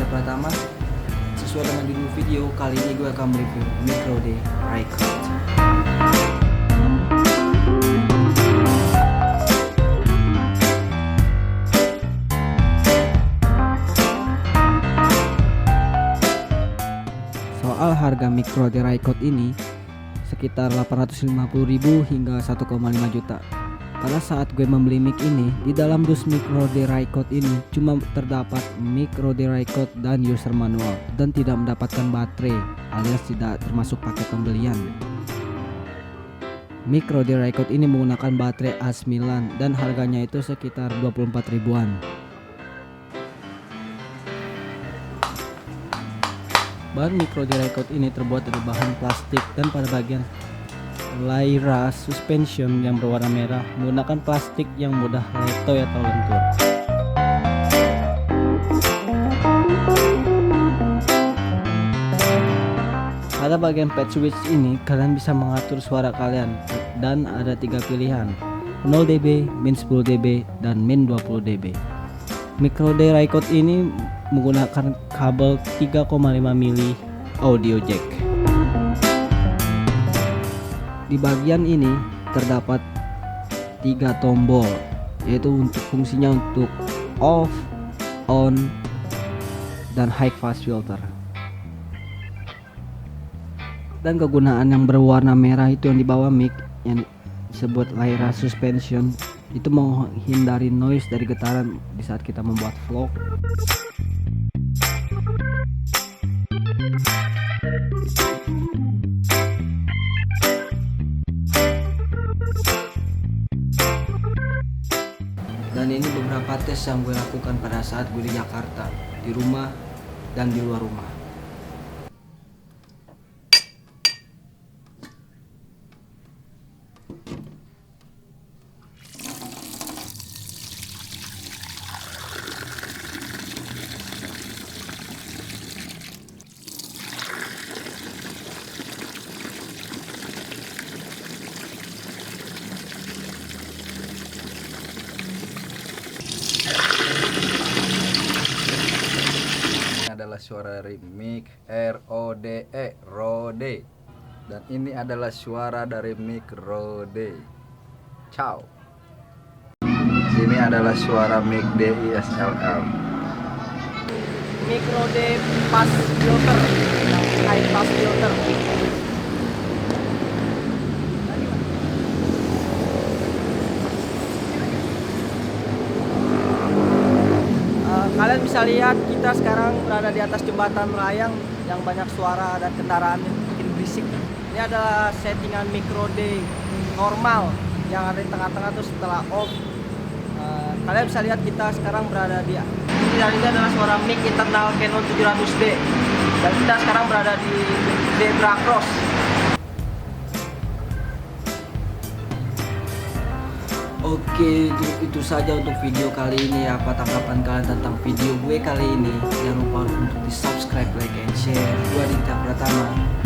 Pratama. Sesuai dengan judul video, kali ini gue akan mereview Micro D Record. Soal harga Micro D Record ini sekitar 850.000 hingga 1,5 juta. Pada saat gue membeli mic ini, di dalam dus Micro D Record ini cuma terdapat Micro D Record dan user manual dan tidak mendapatkan baterai alias tidak termasuk paket pembelian. Micro D Record ini menggunakan baterai A9 dan harganya itu sekitar 24 ribuan. Bahan Micro D Record ini terbuat dari bahan plastik dan pada bagian Lyra suspension yang berwarna merah menggunakan plastik yang mudah letoy atau lentur. Pada bagian pad switch ini kalian bisa mengatur suara kalian dan ada 3 pilihan, 0 dB, min 10 dB, dan min 20 dB. Micro D Record ini menggunakan kabel 3,5 mili audio jack. Di bagian ini terdapat 3 tombol, yaitu untuk fungsinya untuk off, on, dan high pass filter. Dan kegunaan yang berwarna merah itu yang di bawah mic yang disebut Lyra suspension itu menghindari noise dari getaran di saat kita membuat vlog. Dan ini beberapa tes yang gue lakukan pada saat gue di Jakarta, di rumah dan di luar rumah. Adalah suara dari mic RODE, Rode, dan ini adalah suara dari Micro D. Ciao. Ini adalah suara mic DISLR. Micro D pass filter, high pass filter. Kalian bisa lihat kita sekarang berada di atas jembatan melayang yang banyak suara dan kendaraan yang bikin berisik. Ini adalah settingan Micro D normal yang ada di tengah-tengah tuh setelah off. Kalian bisa lihat kita sekarang berada di ini, dan ini adalah suara mic internal Canon 700D dan kita sekarang berada di Zebra Cross. Oke, itu saja untuk video kali ini. Apa tanggapan kalian tentang video gue kali ini? Jangan lupa untuk di subscribe, like, and share. Gue Aditya Pratama.